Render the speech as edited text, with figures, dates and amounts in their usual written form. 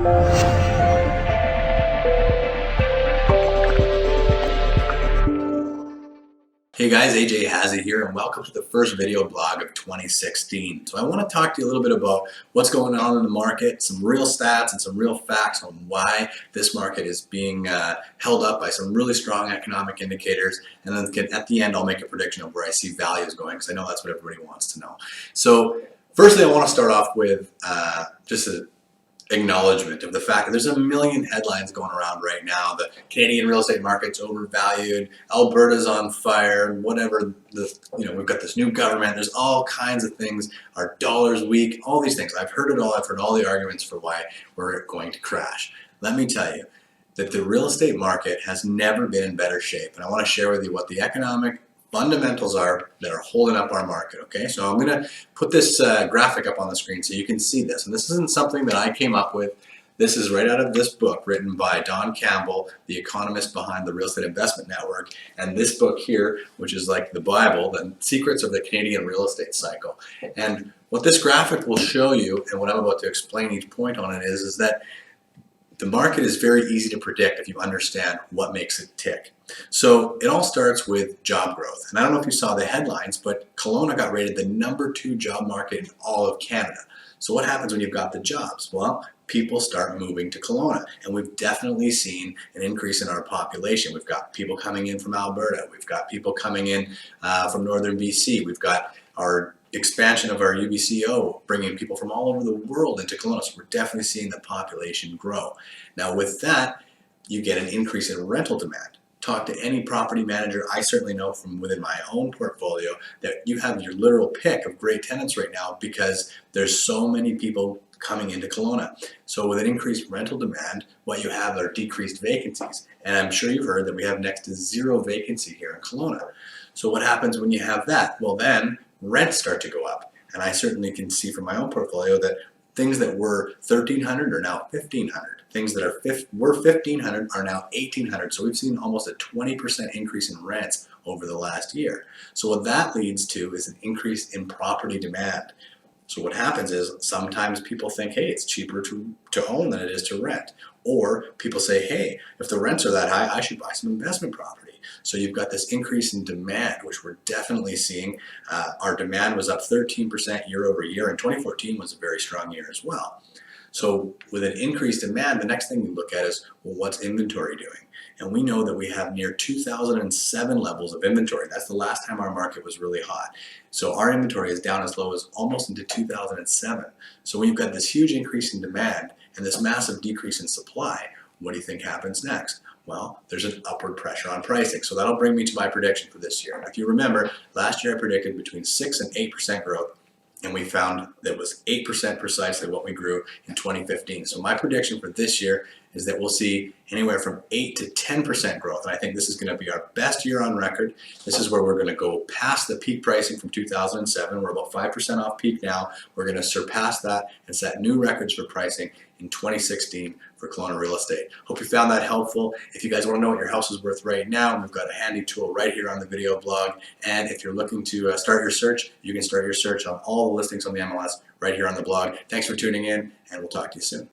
Hey guys, AJ Hazzy here, and welcome to the first video blog of 2016. So I want to talk to you a little bit about what's going on in the market, some real stats and some real facts on why this market is being held up by some really strong economic indicators, and then at the end I'll make a prediction of where I see values going, because I know that's what everybody wants to know. So firstly, I want to start off with just a acknowledgement of the fact that there's a million headlines going around right now. The Canadian real estate market's overvalued, Alberta's on fire, whatever, we've got this new government, there's all kinds of things, our dollar's weak, all these things. I've heard it all, I've heard all the arguments for why we're going to crash. Let me tell you that the real estate market has never been in better shape, and I want to share with you what the economic fundamentals are that are holding up our market. Okay, so I'm going to put this graphic up on the screen so you can see this. And this isn't something that I came up with. This is right out of this book written by Don Campbell, the economist behind the Real Estate Investment Network. And this book here, which is like the Bible, the secrets of the Canadian real estate cycle. And what this graphic will show you, and what I'm about to explain each point on it is that the market is very easy to predict if you understand what makes it tick. So it all starts with job growth. And I don't know if you saw the headlines, but Kelowna got rated the #2 job market in all of Canada. So what happens when you've got the jobs? Well, people start moving to Kelowna, and we've definitely seen an increase in our population. We've got people coming in from Alberta. We've got people coming in from northern BC. We've got our expansion of our UBCO, bringing people from all over the world into Kelowna. So we're definitely seeing the population grow. Now with that, you get an increase in rental demand. Talk to any property manager. I certainly know from within my own portfolio that you have your literal pick of great tenants right now because there's so many people coming into Kelowna. So with an increased rental demand, what you have are decreased vacancies. And I'm sure you've heard that we have next to zero vacancy here in Kelowna. So what happens when you have that? Well, then rents start to go up. And I certainly can see from my own portfolio that things that were $1,300 are now $1,500. Things that were $1,500 are now $1,800. So we've seen almost a 20% increase in rents over the last year. So what that leads to is an increase in property demand. So what happens is sometimes people think, hey, it's cheaper to own than it is to rent. Or people say, hey, if the rents are that high, I should buy some investment property. So you've got this increase in demand, which we're definitely seeing. Our demand was up 13% year over year, and 2014 was a very strong year as well. So with an increased demand, the next thing we look at is, well, what's inventory doing? And we know that we have near 2007 levels of inventory. That's the last time our market was really hot. So our inventory is down as low as almost into 2007. So when you've got this huge increase in demand and this massive decrease in supply, what do you think happens next? Well, there's an upward pressure on pricing. So that'll bring me to my prediction for this year. If you remember, last year I predicted between 6 and 8% growth, and we found that was 8% precisely what we grew in 2015. So my prediction for this year is that we'll see anywhere from 8 to 10% growth. And I think this is going to be our best year on record. This is where we're going to go past the peak pricing from 2007. We're about 5% off peak now. We're going to surpass that and set new records for pricing in 2016 for Kelowna Real Estate. Hope you found that helpful. If you guys want to know what your house is worth right now, we've got a handy tool right here on the video blog. And if you're looking to start your search, you can start your search on all the listings on the MLS right here on the blog. Thanks for tuning in, and we'll talk to you soon.